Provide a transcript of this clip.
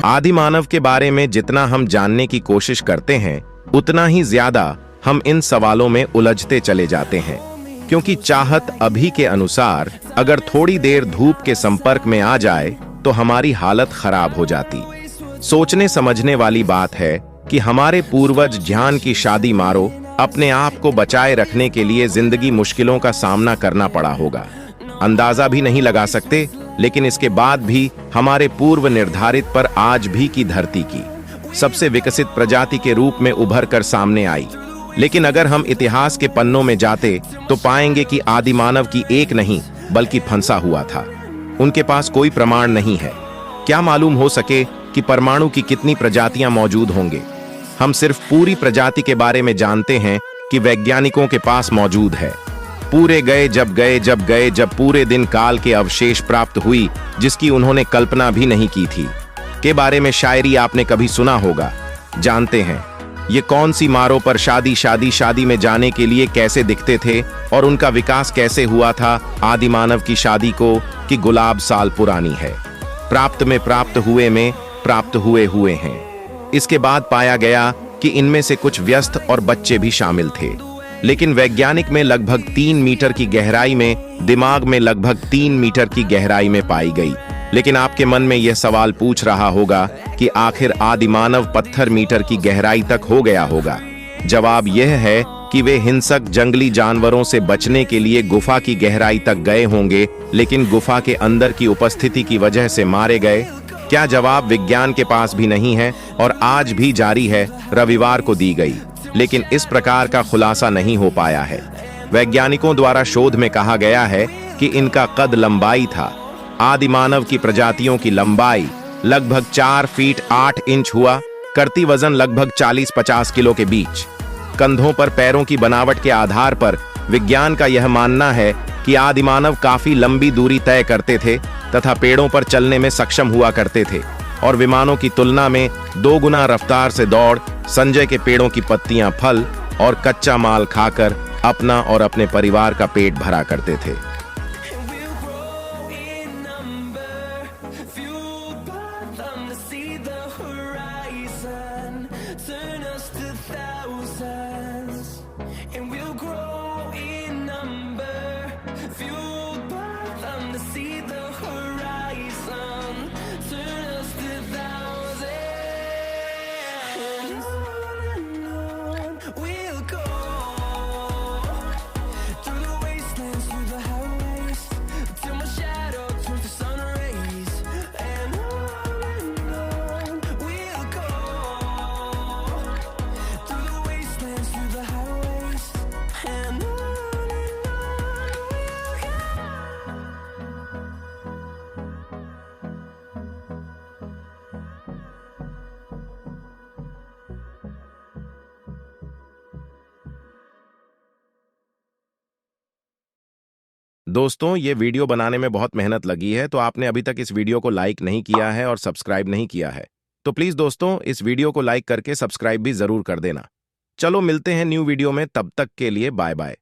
आदि मानव के बारे में जितना हम जानने की कोशिश करते हैं उतना ही ज्यादा हम इन सवालों में उलझते चले जाते हैं, क्योंकि चाहत अभी के अनुसार अगर थोड़ी देर धूप के संपर्क में आ जाए तो हमारी हालत खराब हो जाती। सोचने समझने वाली बात है कि हमारे पूर्वज ज्ञान की शादी मारो अपने आप को बचाए रखने के लिए जिंदगी मुश्किलों का सामना करना पड़ा होगा। अंदाजा भी नहीं लगा सकते, लेकिन इसके बाद भी हमारे पूर्व निर्धारित पर आज भी की धरती की सबसे विकसित प्रजाति के रूप में उभर कर सामने आई। लेकिन अगर हम इतिहास के पन्नों में जाते तो पाएंगे कि आदि मानव की एक नहीं बल्कि फंसा हुआ था। उनके पास कोई प्रमाण नहीं है। क्या मालूम हो सके कि परमाणु की कितनी प्रजातियां मौजूद होंगे। हम सिर्फ पूरी प्रजाति के बारे में जानते हैं कि वैज्ञानिकों के पास मौजूद है। पूरे जब पूरे दिन काल के अवशेष प्राप्त हुई जिसकी उन्होंने कल्पना भी नहीं की थी, के बारे में शायरी आपने कभी सुना होगा। जानते हैं ये कौन सी मारों पर शादी में जाने के लिए कैसे दिखते थे और उनका विकास कैसे हुआ था आदि मानव की शादी को कि गुलाब साल पुरानी है, प्राप्त हुए में प्राप्त हुए हैं। इसके बाद पाया गया कि इनमें से कुछ व्यस्त और बच्चे भी शामिल थे। लेकिन वैज्ञानिक में लगभग 3 मीटर की गहराई में, दिमाग में लगभग 3 मीटर की गहराई में पाई गई। लेकिन आपके मन में यह सवाल पूछ रहा होगा कि आखिर आदि मानव पत्थर मीटर की गहराई तक हो गया होगा। जवाब यह है कि वे हिंसक जंगली जानवरों से बचने के लिए गुफा की गहराई तक गए होंगे, लेकिन गुफा के अंदर की उपस्थिति की वजह से मारे गए। क्या जवाब विज्ञान के पास भी नहीं है और आज भी जारी है, रविवार को दी गई, लेकिन इस प्रकार का खुलासा नहीं हो पाया है। वैज्ञानिकों द्वारा शोध में कहा गया है कि इनका कद लंबाई था। आदि मानव की प्रजातियों की लंबाई लगभग 4 फीट 8 इंच हुआ करती, वजन लगभग 40-50 किलो के बीच। कंधों पर पैरों की बनावट के आधार पर विज्ञान का यह मानना है कि आदि मानव काफी लंबी दूरी तय करते थे तथा पेड़ों पर चलने में सक्षम हुआ करते थे और विमानों की तुलना में 2 गुना रफ्तार से दौड़, संजय के पेड़ों की पत्तियां, फल और कच्चा माल खाकर अपना और अपने परिवार का पेट भरा करते थे। दोस्तों, ये वीडियो बनाने में बहुत मेहनत लगी है, तो आपने अभी तक इस वीडियो को लाइक नहीं किया है और सब्सक्राइब नहीं किया है, तो प्लीज दोस्तों इस वीडियो को लाइक करके सब्सक्राइब भी जरूर कर देना। चलो मिलते हैं न्यू वीडियो में, तब तक के लिए बाय बाय।